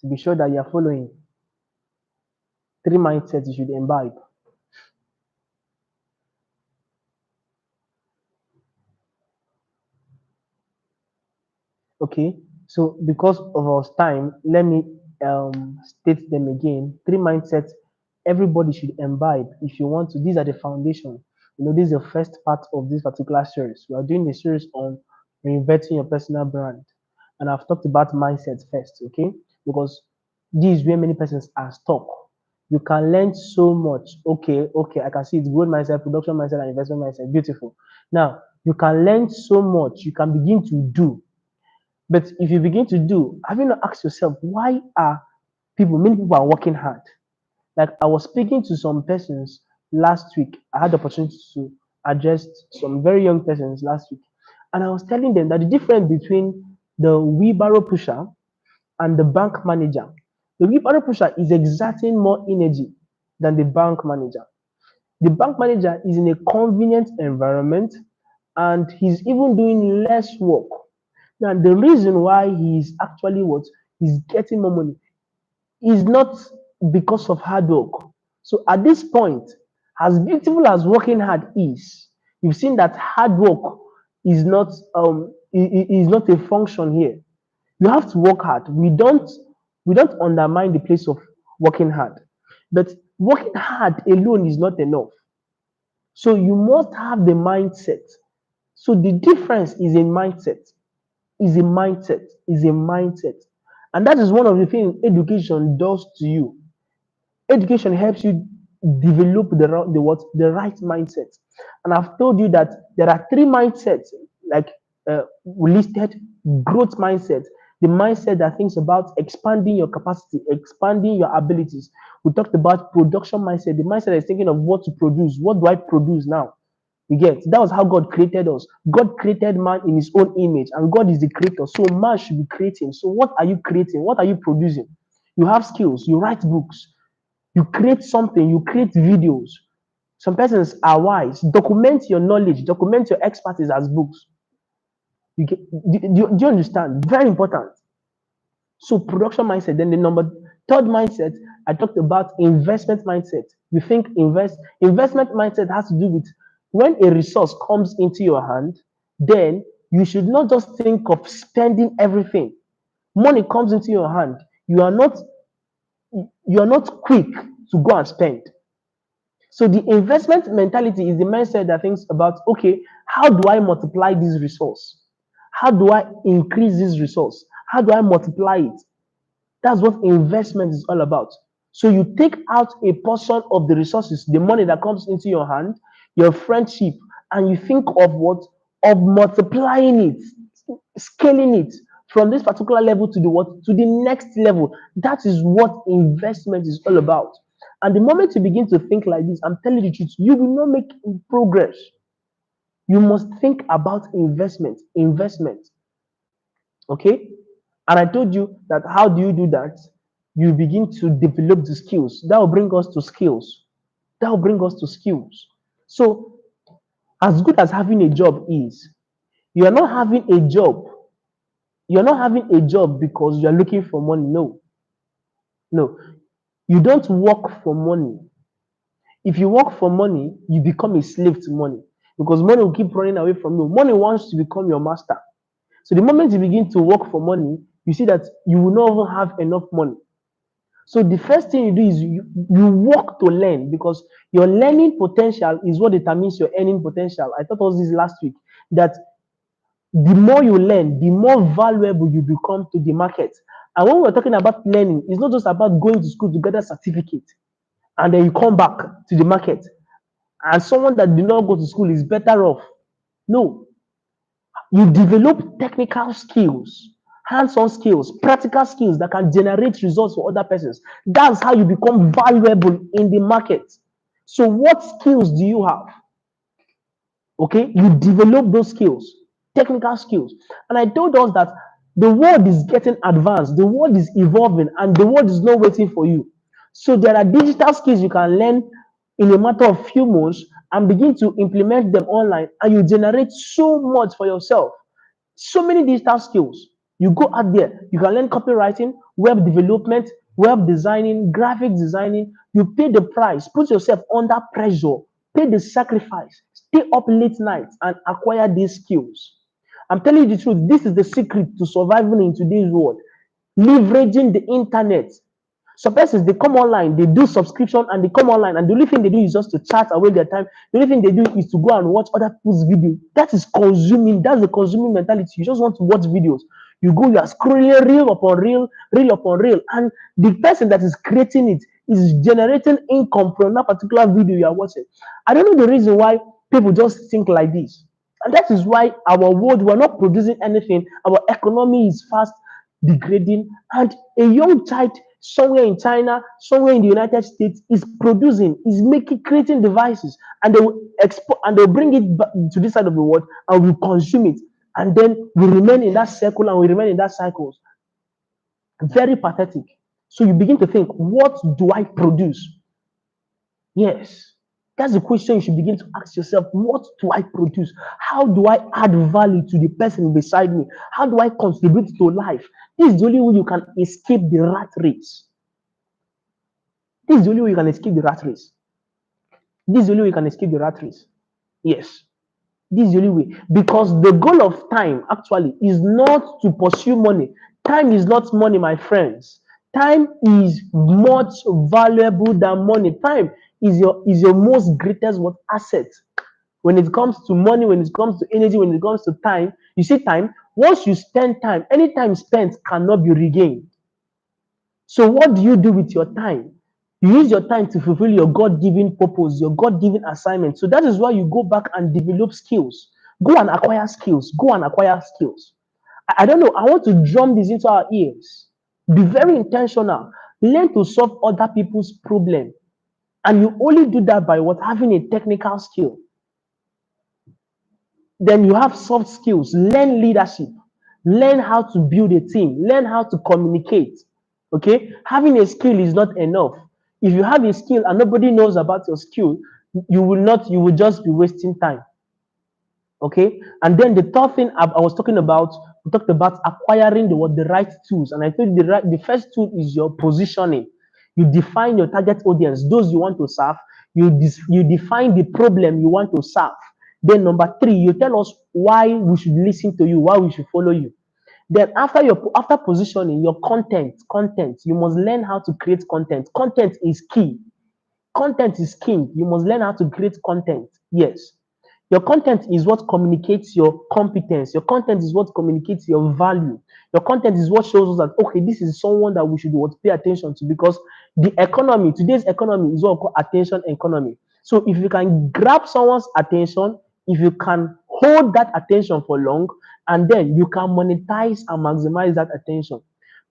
to be sure that you are following, three mindsets you should imbibe. Okay, so because of our time, let me state them again. Three mindsets everybody should imbibe if you want to. These are the foundation. This is the first part of this particular series. We are doing a series on reinventing your personal brand, and I've talked about mindset first. Okay, because this is where many persons are stuck. You can learn so much. Okay, I can see it's growth mindset, production mindset, and investment mindset. Beautiful. Now you can learn so much. You can begin to do, but if you begin to do, have you not asked yourself, why are many people are working hard? Like I was speaking to some persons last week. I had the opportunity to address some very young persons last week. And I was telling them that the difference between the wheelbarrow pusher and the bank manager, the wheelbarrow pusher is exerting more energy than the bank manager. The bank manager is in a convenient environment and he's even doing less work. Now, the reason why he's actually what he's getting more money is not because of hard work. So at this point, as beautiful as working hard is, you've seen that hard work is not a function here. You have to work hard. We don't undermine the place of working hard, but working hard alone is not enough. So you must have the mindset. So the difference is in mindset. Is a mindset. And that is one of the things education does to you. Education helps you develop the right mindset. And I've told you that there are three mindsets, like we listed: growth mindset, the mindset that thinks about expanding your capacity, expanding your abilities. We talked about production mindset, the mindset that is thinking of what to produce. What do I produce now? You get? That was how God created us. God created man in his own image, and God is the creator. So man should be creating. So what are you creating? What are you producing? You have skills, you write books, you create something, you create videos. Some persons are wise. Document your knowledge, document your expertise as books. Do you understand? Very important. So production mindset. Then the number third mindset, I talked about investment mindset. You think investment mindset has to do with when a resource comes into your hand, then you should not just think of spending everything. Money comes into your hand. You are not you are not quick to go and spend. So the investment mentality is the mindset that thinks about, okay, how do I multiply this resource? How do I increase this resource? How do I multiply it? That's what investment is all about. So you take out a portion of the resources, the money that comes into your hand, your friendship, and you think of what? Of multiplying it, scaling it from this particular level to the what? To the next level. That is what investment is all about. And the moment you begin to think like this, I'm telling you the truth, you will not make progress. You must think about investment. Investment. Okay? And I told you that how do you do that? You begin to develop the skills. That will bring us to skills. That will bring us to skills. So, as good as having a job is, you are not having a job. You're not having a job because you're looking for money. No, no. You don't work for money. If you work for money, you become a slave to money because money will keep running away from you. Money wants to become your master. So the moment you begin to work for money, you see that you will not even have enough money. So the first thing you do is you work to learn because your learning potential is what determines your earning potential. I thought was this last week that the more you learn, the more valuable you become to the market. And when we're talking about learning, it's not just about going to school to get a certificate and then you come back to the market and someone that did not go to school is better off. No, you develop technical skills, hands-on skills, practical skills that can generate results for other persons. That's how you become valuable in the market. So what skills do you have? Okay, you develop those skills, technical skills. And I told us that the world is getting advanced, the world is evolving, and the world is not waiting for you. So there are digital skills you can learn in a matter of few months and begin to implement them online, and you generate so much for yourself. So many digital skills. You go out there, you can learn copywriting, web development, web designing, graphic designing. You pay the price, put yourself under pressure, pay the sacrifice, stay up late nights and acquire these skills. I'm telling you the truth, this is the secret to surviving in today's world. Leveraging the internet. Some persons they come online, they do subscription and they come online, and the only thing they do is just to chat away their time. The only thing they do is to go and watch other people's video. That is consuming, that's the consuming mentality. You just want to watch videos. You go, you are scrolling reel upon reel, reel upon reel, and the person that is creating it is generating income from that particular video you are watching. I don't know the reason why people just think like this. And that is why our world, we're not producing anything. Our economy is fast degrading, and a young child somewhere in China, somewhere in the United States is producing, is making, creating devices, and they will export and they'll bring it back to this side of the world and we consume it. And then we remain in that circle and we remain in that cycles. Very pathetic. So you begin to think, what do I produce? Yes. That's the question you should begin to ask yourself. What do I produce? How do I add value to the person beside me? How do I contribute to life? This is the only way you can escape the rat race. This is the only way you can escape the rat race. This is the only way you can escape the rat race. Yes. This is the only way. Because the goal of time actually is not to pursue money. Time is not money, my friends. Time is much valuable than money. Time is your most greatest what asset. When it comes to money, when it comes to energy, when it comes to time, you see time, once you spend time, any time spent cannot be regained. So what do you do with your time? You use your time to fulfill your God-given purpose, your God-given assignment. So that is why you go back and develop skills. Go and acquire skills. Go and acquire skills. I don't know. I want to drum this into our ears. Be very intentional. Learn to solve other people's problem. And you only do that by what? Having a technical skill. Then you have soft skills, learn leadership, learn how to build a team, learn how to communicate. Okay, having a skill is not enough. If you have a skill and nobody knows about your skill, you will just be wasting time. Okay, and then the third thing I was talking about, we talked about acquiring the right tools, and I think the first tool is your positioning. You define your target audience, those you want to serve. You define the problem you want to solve. Then number three, you tell us why we should listen to you, why we should follow you. Then after positioning your content, you must learn how to create content. Content is key. Content is king. You must learn how to create content. Yes. Your content is what communicates your competence. Your content is what communicates your value. Your content is what shows us that, okay, this is someone that we should what pay attention to, because today's economy is what we call attention economy. So if you can grab someone's attention, if you can hold that attention for long, and then you can monetize and maximize that attention.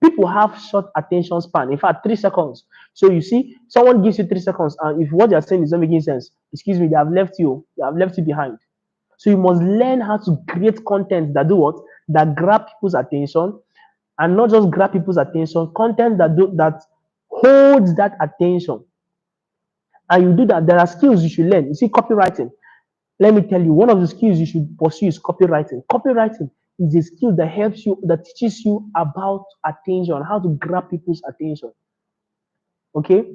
People have short attention span. In fact, 3 seconds. So you see, someone gives you 3 seconds, and if what they're saying is not making sense, excuse me, they have left you. They have left you behind. So you must learn how to create content that do what? That grab people's attention, and not just grab people's attention. Content that holds that attention. And you do that. There are skills you should learn. You see, copywriting. Let me tell you, one of the skills you should pursue is copywriting. Copywriting is a skill that helps you, that teaches you about attention, how to grab people's attention. Okay,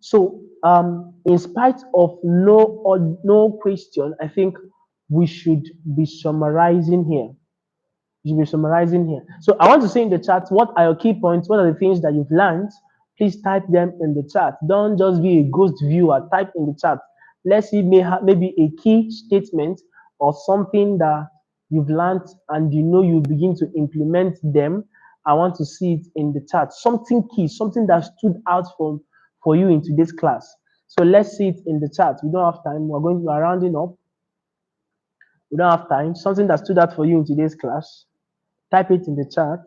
so in spite of no question, I think we should be summarizing here. You should be summarizing here. So I want to say in the chat, what are your key points? What are the things that you've learned? Please type them in the chat. Don't just be a ghost viewer. Type in the chat. Let's see, maybe a key statement or something that you've learned and you begin to implement them. I want to see it in the chat. Something key, something that stood out for you in today's class. So let's see it in the chat. We don't have time. We're rounding up. We don't have time. Something that stood out for you in today's class. Type it in the chat.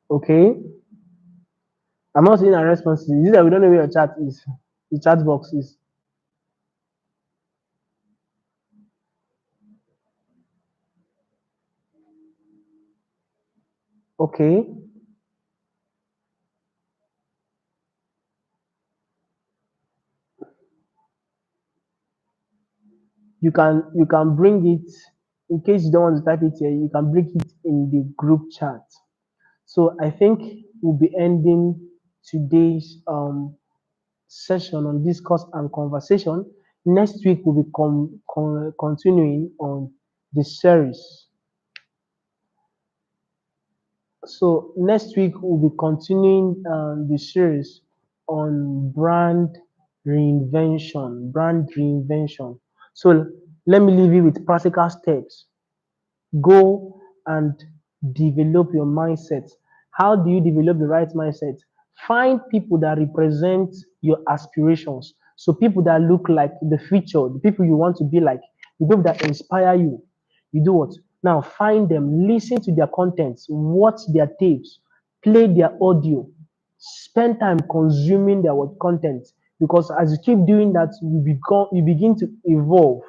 Okay. I'm not seeing a response. Is it that we don't know where your chat is? The chat box is. Okay. You can bring it, in case you don't want to type it here, you can bring it in the group chat. So I think we'll be ending today's session on discourse and conversation. Next week we'll be continuing on the series. So next week we'll be continuing the series on brand reinvention. Brand reinvention. So let me leave you with practical steps. Go and develop your mindset. How do you develop the right mindset? Find people that represent your aspirations. So people that look like the future, the people you want to be like, the people that inspire you. You do what? Now find them, listen to their contents, watch their tapes, play their audio, spend time consuming their content. Because as you keep doing that, you begin to evolve.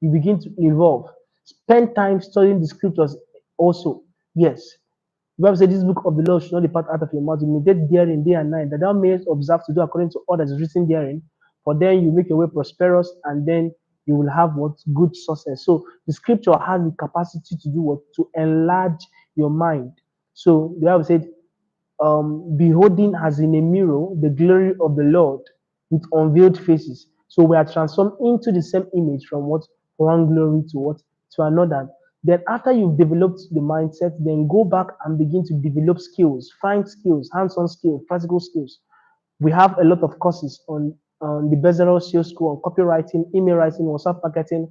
You begin to evolve. Spend time studying the scriptures also. Yes. The Bible says this book of the law should not depart out of your mouth. You meditate therein day and night, that thou mayest observe to do according to all that is written therein. For then you make your way prosperous, and then you will have what? Good success. So the scripture has the capacity to do what? To enlarge your mind. So the Bible said, beholding as in a mirror the glory of the Lord with unveiled faces. So we are transformed into the same image from what? One glory to what? To another. Then after you've developed the mindset, then go back and begin to develop skills, find skills, hands-on skills, practical skills. We have a lot of courses on the Bezerel Sales School on copywriting, email writing, WhatsApp marketing,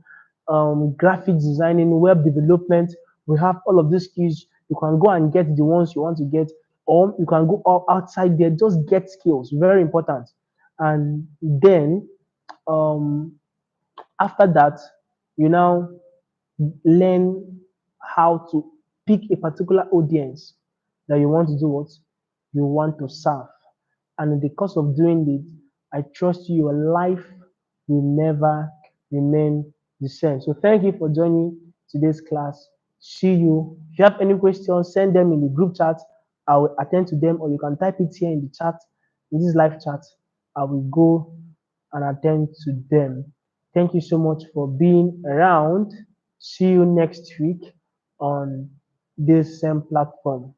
graphic designing, web development. We have all of these skills. You can go and get the ones you want to get or you can go outside there, just get skills, very important. And then um, after that, you now learn how to pick a particular audience that you want to do what you want to serve. And in the course of doing it, I trust you, your life will never remain the same. So thank you for joining today's class. See you. If you have any questions, send them in the group chat. I will attend to them, or you can type it here in the chat, in this live chat. I will go and attend to them. Thank you so much for being around. See you next week on this same platform.